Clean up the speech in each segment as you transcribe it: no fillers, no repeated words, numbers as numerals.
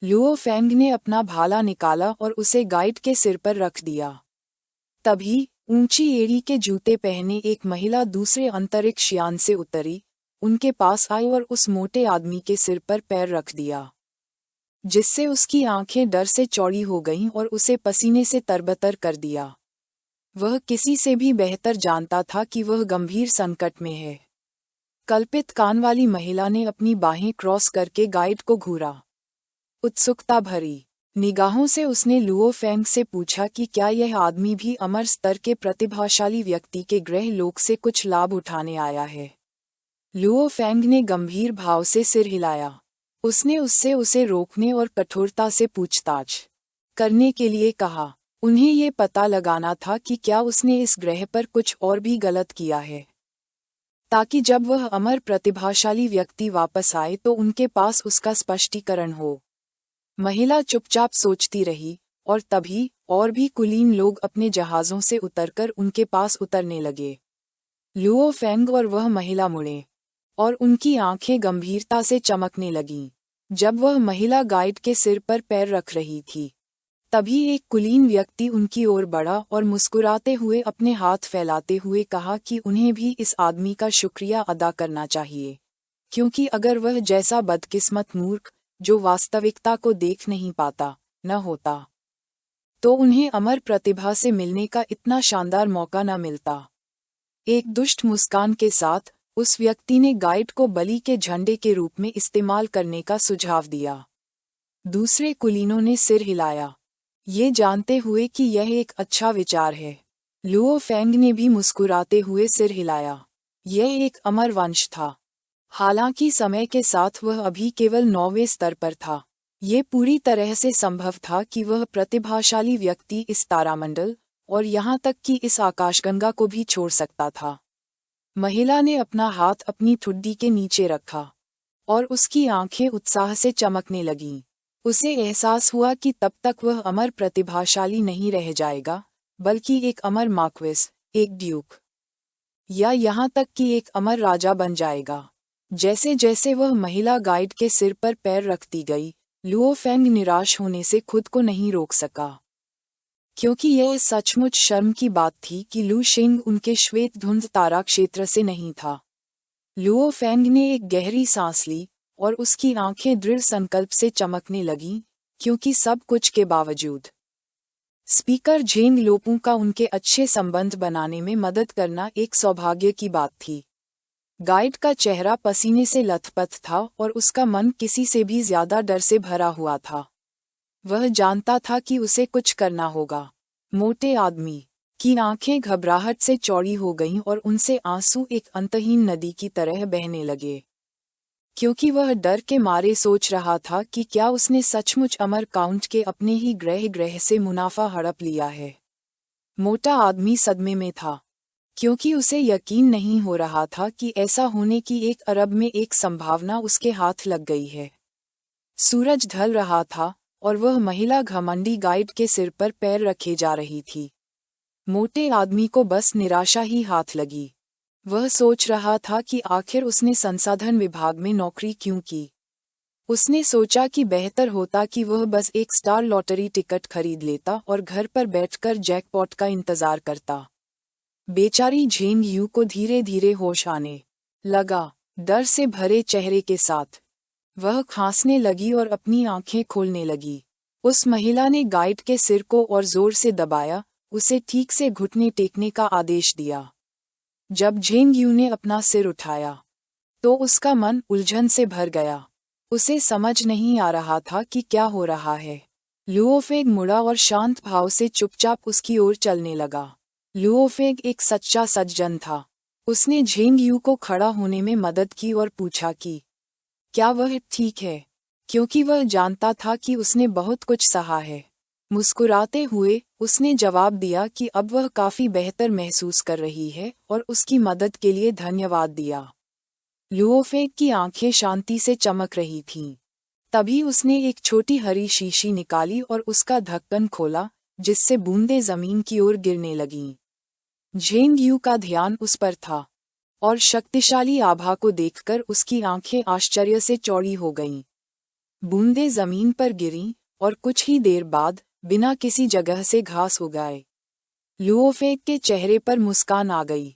Luo Feng ने अपना भाला निकाला और उसे गाइड के सिर पर रख दिया। तभी ऊंची एड़ी के जूते पहने एक महिला दूसरे अंतरिक्ष यान से उतरी, उनके पास आई और उस मोटे आदमी के सिर पर पैर रख दिया, जिससे उसकी आंखें डर से चौड़ी हो गईं और उसे पसीने से तरबतर कर दिया। वह किसी से भी बेहतर जानता था कि वह गंभीर संकट में है। कल्पित कान वाली महिला ने अपनी बाहें क्रॉस करके गाइड को घूरा। उत्सुकता भरी निगाहों से उसने लुओ फेंग से पूछा कि क्या यह आदमी भी अमर स्तर के प्रतिभाशाली व्यक्ति के ग्रह लोक से कुछ लाभ उठाने आया है। लुओ फेंग ने गंभीर भाव से सिर हिलाया। उसने उससे उसे रोकने और कठोरता से पूछताछ करने के लिए कहा। उन्हें ये पता लगाना था कि क्या उसने इस ग्रह पर कुछ और भी गलत किया है, ताकि जब वह अमर प्रतिभाशाली व्यक्ति वापस आए तो उनके पास उसका स्पष्टीकरण हो। महिला चुपचाप सोचती रही, और तभी और भी कुलीन लोग अपने जहाज़ों से उतरकर उनके पास उतरने लगे। लुओ फेंग और वह महिला मुड़े, और उनकी आंखें गंभीरता से चमकने लगीं। जब वह महिला गाइड के सिर पर पैर रख रही थी, तभी एक कुलीन व्यक्ति उनकी ओर बढ़ा और मुस्कुराते हुए अपने हाथ फैलाते हुए कहा कि उन्हें भी इस आदमी का शुक्रिया अदा करना चाहिए, क्योंकि अगर वह जैसा बदकिस्मत मूर्ख, जो वास्तविकता को देख नहीं पाता, न होता, तो उन्हें अमर प्रतिभा से मिलने का इतना शानदार मौका न मिलता। एक दुष्ट मुस्कान के साथ उस व्यक्ति ने गाइड को बलि के झंडे के रूप में इस्तेमाल करने का सुझाव दिया। दूसरे कुलीनों ने सिर हिलाया, ये जानते हुए कि यह एक अच्छा विचार है। लुओ फेंग ने भी मुस्कुराते हुए सिर हिलाया। यह एक अमर वंश था। हालांकि समय के साथ वह अभी केवल 9वें स्तर पर था। ये पूरी तरह से संभव था कि वह प्रतिभाशाली व्यक्ति इस तारामंडल और यहाँ तक कि इस आकाशगंगा को भी छोड़ सकता था। महिला ने अपना हाथ अपनी ठुड्डी के नीचे रखा, और उसकी आंखें उत्साह से चमकने लगीं। उसे एहसास हुआ कि तब तक वह अमर प्रतिभाशाली नहीं रह जाएगा, बल्कि एक अमर मार्क्वेस, एक ड्यूक, या यहाँ तक कि एक अमर राजा बन जाएगा। जैसे जैसे वह महिला गाइड के सिर पर पैर रखती गई, लुओ फेंग निराश होने से खुद को नहीं रोक सका, क्योंकि यह सचमुच शर्म की बात थी कि लू शिंग उनके श्वेत धुंध तारा क्षेत्र से नहीं था। लुओ फेंग ने एक गहरी सांस ली, और उसकी आंखें दृढ़ संकल्प से चमकने लगीं, क्योंकि सब कुछ के बावजूद स्पीकर झेंग लोपुं का उनके अच्छे संबंध बनाने में मदद करना एक सौभाग्य की बात थी। गाइड का चेहरा पसीने से लथपथ था और उसका मन किसी से भी ज्यादा डर से भरा हुआ था। वह जानता था कि उसे कुछ करना होगा। मोटे आदमी की आंखें घबराहट से चौड़ी हो गईं और उनसे आंसू एक अंतहीन नदी की तरह बहने लगे, क्योंकि वह डर के मारे सोच रहा था कि क्या उसने सचमुच अमर काउंट के अपने ही ग्रह से मुनाफा हड़प लिया है। मोटा आदमी सदमे में था, क्योंकि उसे यकीन नहीं हो रहा था कि ऐसा होने की 1 अरब में एक संभावना उसके हाथ लग गई है। सूरज ढल रहा था, और वह महिला घमंडी गाइड के सिर पर पैर रखे जा रही थी। मोटे आदमी को बस निराशा ही हाथ लगी। वह सोच रहा था कि आखिर उसने संसाधन विभाग में नौकरी क्यों की। उसने सोचा कि बेहतर होता कि वह बस एक स्टार लॉटरी टिकट खरीद लेता और घर पर बैठकर जैकपॉट का इंतजार करता। बेचारी झेंग यू को धीरे धीरे होश आने लगा। डर से भरे चेहरे के साथ वह खांसने लगी और अपनी आंखें खोलने लगी। उस महिला ने गाइड के सिर को और जोर से दबाया, उसे ठीक से घुटने टेकने का आदेश दिया। जब झेंग यू ने अपना सिर उठाया, तो उसका मन उलझन से भर गया। उसे समझ नहीं आ रहा था कि क्या हो रहा है। लुओफेग मुड़ा और शांत भाव से चुपचाप उसकी ओर चलने लगा। लुओफेग एक सच्चा सज्जन था। उसने झेंग यू को खड़ा होने में मदद की और पूछा कि क्या वह ठीक है, क्योंकि वह जानता था कि उसने बहुत कुछ सहा है। मुस्कुराते हुए उसने जवाब दिया कि अब वह काफी बेहतर महसूस कर रही है और उसकी मदद के लिए धन्यवाद दिया। लुओफेग की आंखें शांति से चमक रही थीं। तभी उसने एक छोटी हरी शीशी निकाली और उसका ढक्कन खोला, जिससे बूंदें जमीन की ओर गिरने लगीं। झेंग यू का ध्यान उस पर था, और शक्तिशाली आभा को देखकर उसकी आंखें आश्चर्य से चौड़ी हो गईं। बूंदें जमीन पर गिरीं और कुछ ही देर बाद बिना किसी जगह से घास उगाए लुओफेंग के चेहरे पर मुस्कान आ गई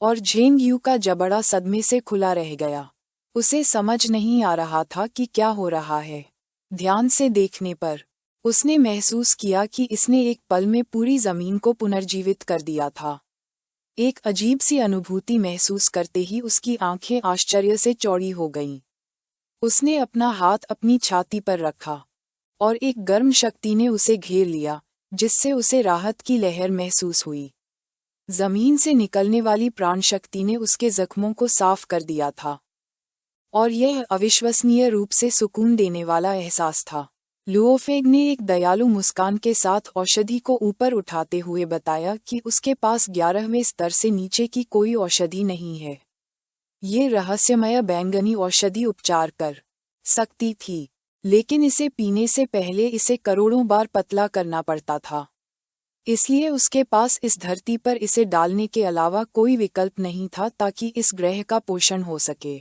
और झेंग यू का जबड़ा सदमे से खुला रह गया। उसे समझ नहीं आ रहा था कि क्या हो रहा है। ध्यान से देखने पर उसने महसूस किया कि इसने एक पल में पूरी जमीन को पुनर्जीवित कर दिया था। एक अजीब सी अनुभूति महसूस करते ही उसकी आंखें आश्चर्य से चौड़ी हो गईं। उसने अपना हाथ अपनी छाती पर रखा और एक गर्म शक्ति ने उसे घेर लिया, जिससे उसे राहत की लहर महसूस हुई। जमीन से निकलने वाली प्राण शक्ति ने उसके जख्मों को साफ कर दिया था और यह अविश्वसनीय रूप से सुकून देने वाला एहसास था। लुओफेंग ने एक दयालु मुस्कान के साथ औषधि को ऊपर उठाते हुए बताया कि उसके पास 11वें स्तर से नीचे की कोई औषधि नहीं है। ये रहस्यमय बैंगनी औषधि उपचार कर सकती थी, लेकिन इसे पीने से पहले इसे करोड़ों बार पतला करना पड़ता था। इसलिए उसके पास इस धरती पर इसे डालने के अलावा कोई विकल्प नहीं था ताकि इस ग्रह का पोषण हो सके।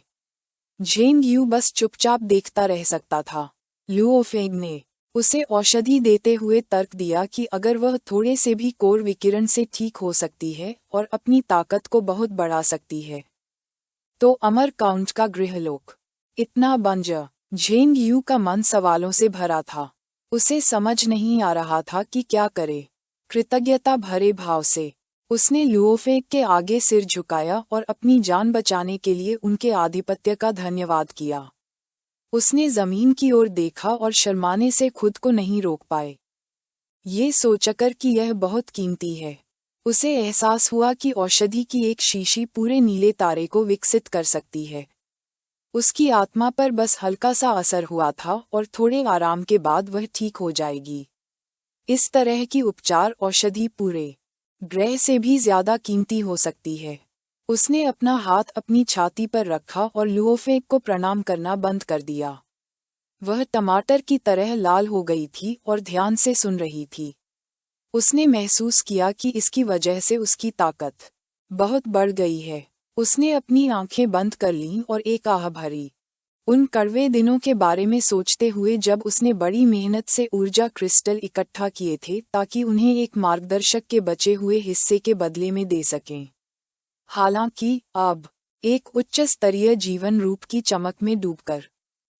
झेंग यू बस चुपचाप देखता रह सकता था। लुओफेंग ने उसे औषधि देते हुए तर्क दिया कि अगर वह थोड़े से भी कोर विकिरण से ठीक हो सकती है और अपनी ताकत को बहुत बढ़ा सकती है, तो अमर काउंट का गृहलोक इतना बंजर। झेंग यू का मन सवालों से भरा था। उसे समझ नहीं आ रहा था कि क्या करे। कृतज्ञता भरे भाव से उसने लुओफेंग के आगे सिर झुकाया और अपनी जान बचाने के लिए उनके आधिपत्य का धन्यवाद किया। उसने जमीन की ओर देखा और शर्माने से खुद को नहीं रोक पाए, ये सोचकर कि यह बहुत कीमती है। उसे एहसास हुआ कि औषधि की एक शीशी पूरे नीले तारे को विकसित कर सकती है। उसकी आत्मा पर बस हल्का सा असर हुआ था और थोड़े आराम के बाद वह ठीक हो जाएगी। इस तरह की उपचार औषधि पूरे ग्रह से भी ज्यादा कीमती हो सकती है। उसने अपना हाथ अपनी छाती पर रखा और लुओफेंग को प्रणाम करना बंद कर दिया। वह टमाटर की तरह लाल हो गई थी और ध्यान से सुन रही थी। उसने महसूस किया कि इसकी वजह से उसकी ताकत बहुत बढ़ गई है। उसने अपनी आंखें बंद कर लीं और एक आह भरी, उन कड़वे दिनों के बारे में सोचते हुए जब उसने बड़ी मेहनत से ऊर्जा क्रिस्टल इकट्ठा किए थे ताकि उन्हें एक मार्गदर्शक के बचे हुए हिस्से के बदले में दे सकें। हालांकि अब एक उच्च स्तरीय जीवन रूप की चमक में डूबकर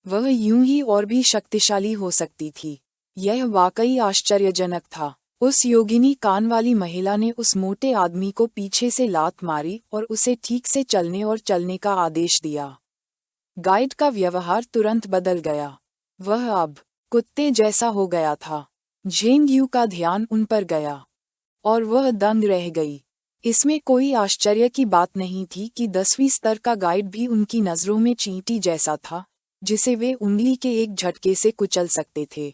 वह यूं ही और भी शक्तिशाली हो सकती थी। यह वाकई आश्चर्यजनक था। उस योगिनी कान वाली महिला ने उस मोटे आदमी को पीछे से लात मारी और उसे ठीक से चलने और चलने का आदेश दिया। गाइड का व्यवहार तुरंत बदल गया। वह अब कुत्ते जैसा हो गया था। झेंग यू का ध्यान उन पर गया और वह दंग रह गई। इसमें कोई आश्चर्य की बात नहीं थी कि 10वीं स्तर का गाइड भी उनकी नज़रों में चींटी जैसा था, जिसे वे उंगली के एक झटके से कुचल सकते थे।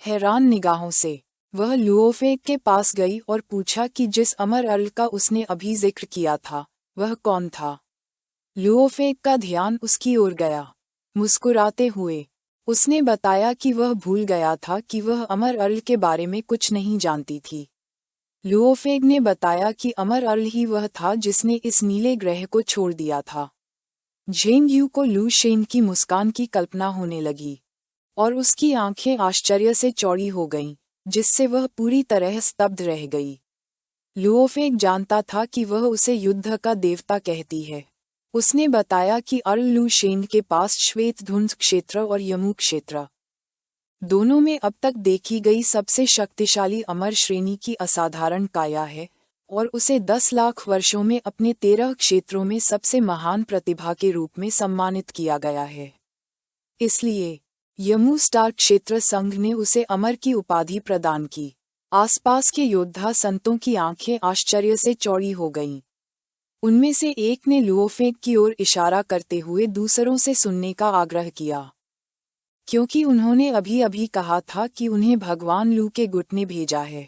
हैरान निगाहों से वह लुओफेंग के पास गई और पूछा कि जिस अमर अर्ल का उसने अभी जिक्र किया था, वह कौन था। लुओफेंग का ध्यान उसकी ओर गया। मुस्कुराते हुए उसने बताया कि वह भूल गया था कि वह अमर अर्ल के बारे में कुछ नहीं जानती थी। लुओफेंग ने बताया कि अमर अर्ल ही वह था जिसने इस नीले ग्रह को छोड़ दिया था। झेंग यू को लू शेन की मुस्कान की कल्पना होने लगी और उसकी आंखें आश्चर्य से चौड़ी हो गईं, जिससे वह पूरी तरह स्तब्ध रह गई। लुओफेंग जानता था कि वह उसे युद्ध का देवता कहती है। उसने बताया कि अर्ल लू शेन के पास श्वेत धुंध क्षेत्र और यमू क्षेत्र दोनों में अब तक देखी गई सबसे शक्तिशाली अमर श्रेणी की असाधारण काया है और उसे 10 लाख वर्षों में अपने 13 क्षेत्रों में सबसे महान प्रतिभा के रूप में सम्मानित किया गया है। इसलिए यमू स्टार क्षेत्र संघ ने उसे अमर की उपाधि प्रदान की। आसपास के योद्धा संतों की आंखें आश्चर्य से चौड़ी हो गईं। उनमें से एक ने लुओफेंग की ओर इशारा करते हुए दूसरों से सुनने का आग्रह किया, क्योंकि उन्होंने अभी अभी कहा था कि उन्हें भगवान लू के गुट ने भेजा है।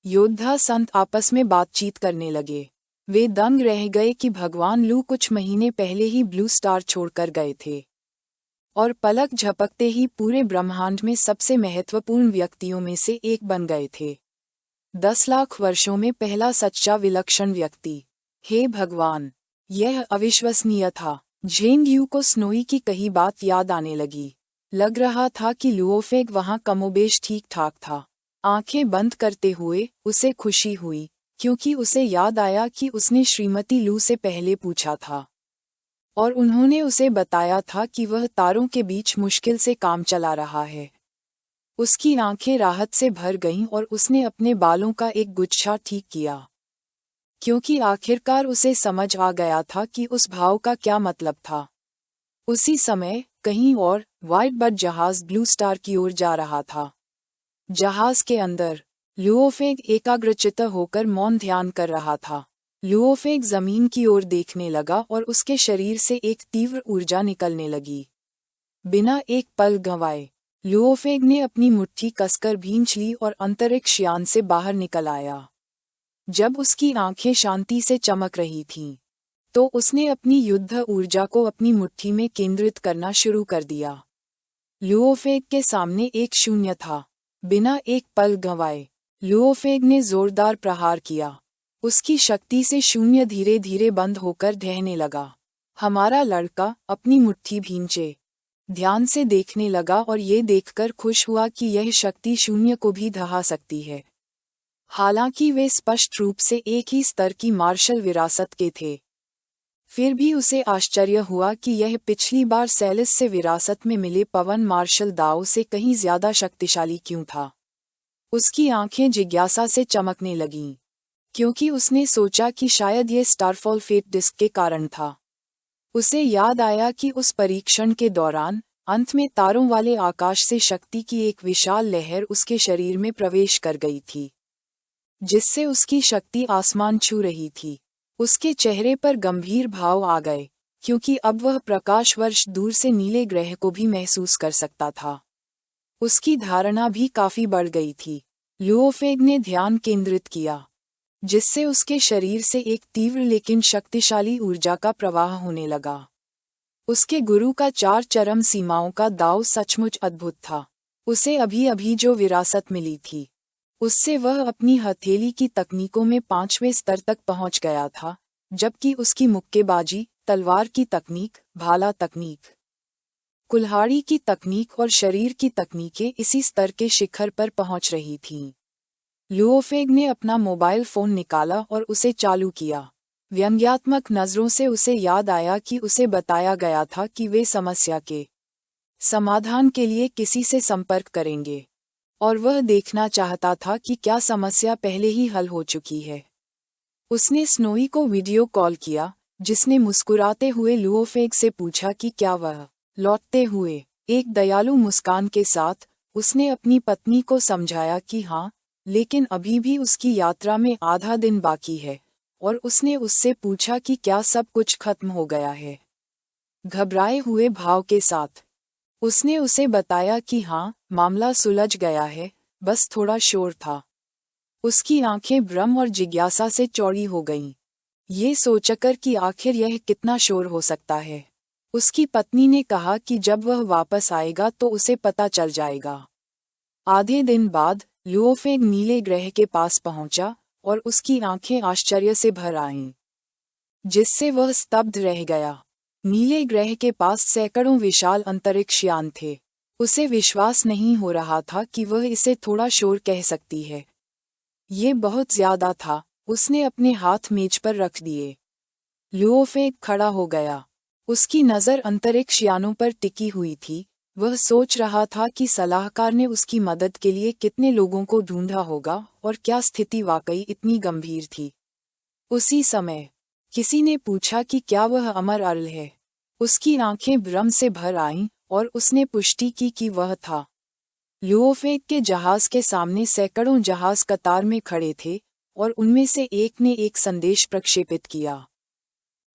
योद्धा संत आपस में बातचीत करने लगे। वे दंग रह गए कि भगवान लू कुछ महीने पहले ही ब्लू स्टार छोड़कर गए थे और पलक झपकते ही पूरे ब्रह्मांड में सबसे महत्वपूर्ण व्यक्तियों में से एक बन गए थे। 10 लाख वर्षों में पहला सच्चा विलक्षण व्यक्ति। हे भगवान, यह अविश्वसनीय था। झेंग यू को स्नोई की कही बात याद आने लगी। लग रहा था कि लुओफेग वहां कमोबेश ठीक ठाक था। आंखें बंद करते हुए उसे खुशी हुई, क्योंकि उसे याद आया कि उसने श्रीमती लू से पहले पूछा था और उन्होंने उसे बताया था कि वह तारों के बीच मुश्किल से काम चला रहा है। उसकी आंखें राहत से भर गईं और उसने अपने बालों का एक गुच्छा ठीक किया, क्योंकि आखिरकार उसे समझ आ गया था कि उस भाव का क्या मतलब था। उसी समय कहीं और व्हाइट बर्ड जहाज ब्लू स्टार की ओर जा रहा था। जहाज के अंदर लुओफेग एकाग्रचित्त होकर मौन ध्यान कर रहा था। लुओफेग जमीन की ओर देखने लगा और उसके शरीर से एक तीव्र ऊर्जा निकलने लगी। बिना एक पल गंवाए लुओफेग ने अपनी मुट्ठी कसकर भींच ली और अंतरिक्ष यान से बाहर निकल आया। जब उसकी आंखें शांति से चमक रही थीं, तो उसने अपनी युद्ध ऊर्जा को अपनी मुट्ठी में केंद्रित करना शुरू कर दिया। लुओफेग के सामने एक शून्य था। बिना एक पल गंवाए लुओफेग ने जोरदार प्रहार किया। उसकी शक्ति से शून्य धीरे धीरे बंद होकर ढहने लगा। हमारा लड़का अपनी मुट्ठी भींचे ध्यान से देखने लगा और ये देखकर खुश हुआ कि यह शक्ति शून्य को भी दहा सकती है। हालांकि वे स्पष्ट रूप से एक ही स्तर की मार्शल विरासत के थे, फिर भी उसे आश्चर्य हुआ कि यह पिछली बार सेलिस से विरासत में मिले पवन मार्शल दाओ से कहीं ज्यादा शक्तिशाली क्यों था। उसकी आंखें जिज्ञासा से चमकने लगीं, क्योंकि उसने सोचा कि शायद यह स्टारफॉल फेट डिस्क के कारण था। उसे याद आया कि उस परीक्षण के दौरान अंत में तारों वाले आकाश से शक्ति की एक विशाल लहर उसके शरीर में प्रवेश कर गई थी, जिससे उसकी शक्ति आसमान छू रही थी। उसके चेहरे पर गंभीर भाव आ गए, क्योंकि अब वह प्रकाश वर्ष दूर से नीले ग्रह को भी महसूस कर सकता था। उसकी धारणा भी काफी बढ़ गई थी। लुओफेग ने ध्यान केंद्रित किया, जिससे उसके शरीर से एक तीव्र लेकिन शक्तिशाली ऊर्जा का प्रवाह होने लगा। उसके गुरु का 4 चरम सीमाओं का दाव सचमुच अद्भुत था। उसे अभी अभी जो विरासत मिली थी, उससे वह अपनी हथेली की तकनीकों में 5वें स्तर तक पहुंच गया था, जबकि उसकी मुक्केबाजी, तलवार की तकनीक, भाला तकनीक, कुल्हाड़ी की तकनीक और शरीर की तकनीकें इसी स्तर के शिखर पर पहुंच रही थीं। लुओफेग ने अपना मोबाइल फोन निकाला और उसे चालू किया। व्यंग्यात्मक नजरों से उसे याद आया कि उसे बताया गया था कि वे समस्या के समाधान के लिए किसी से संपर्क करेंगे, और वह देखना चाहता था कि क्या समस्या पहले ही हल हो चुकी है। उसने स्नोई को वीडियो कॉल किया, जिसने मुस्कुराते हुए लुओफेग से पूछा कि क्या वह लौटते हुए एक दयालु मुस्कान के साथ उसने अपनी पत्नी को समझाया कि हाँ, लेकिन अभी भी उसकी यात्रा में आधा दिन बाकी है, और उसने उससे पूछा कि क्या सब कुछ खत्म हो गया है। घबराए हुए भाव के साथ उसने उसे बताया कि हाँ, मामला सुलझ गया है, बस थोड़ा शोर था। उसकी आंखें भ्रम और जिज्ञासा से चौड़ी हो गईं, ये सोचकर कि आखिर यह कितना शोर हो सकता है। उसकी पत्नी ने कहा कि जब वह वापस आएगा तो उसे पता चल जाएगा। आधे दिन बाद लुओफेग नीले ग्रह के पास पहुंचा और उसकी आंखें आश्चर्य से भर आईं, जिससे वह स्तब्ध रह गया। नीले ग्रह के पास सैकड़ों विशाल अंतरिक्ष यान थे। उसे विश्वास नहीं हो रहा था कि वह इसे थोड़ा शोर कह सकती है। ये बहुत ज्यादा था। उसने अपने हाथ मेज पर रख दिए। लुओफेग खड़ा हो गया। उसकी नज़र अंतरिक्ष यानों पर टिकी हुई थी। वह सोच रहा था कि सलाहकार ने उसकी मदद के लिए कितने लोगों को ढूंढा होगा और क्या स्थिति वाकई इतनी गंभीर थी। उसी समय किसी ने पूछा कि क्या वह अमर अर्ल है। उसकी आंखें भ्रम से भर आईं और उसने पुष्टि की कि वह था। लुओफेग के जहाज के सामने सैकड़ों जहाज कतार में खड़े थे और उनमें से एक ने एक संदेश प्रक्षेपित किया,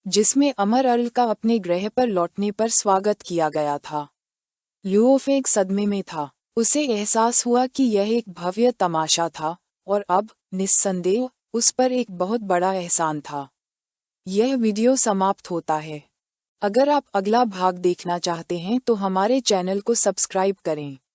जिसमें अमर अर्ल का अपने ग्रह पर लौटने पर स्वागत किया गया था। लुओफेग सदमे में था। उसे एहसास हुआ कि यह एक भव्य तमाशा था और अब निस्संदेह उस पर एक बहुत बड़ा एहसान था। यह वीडियो समाप्त होता है। अगर आप अगला भाग देखना चाहते हैं तो हमारे चैनल को सब्सक्राइब करें।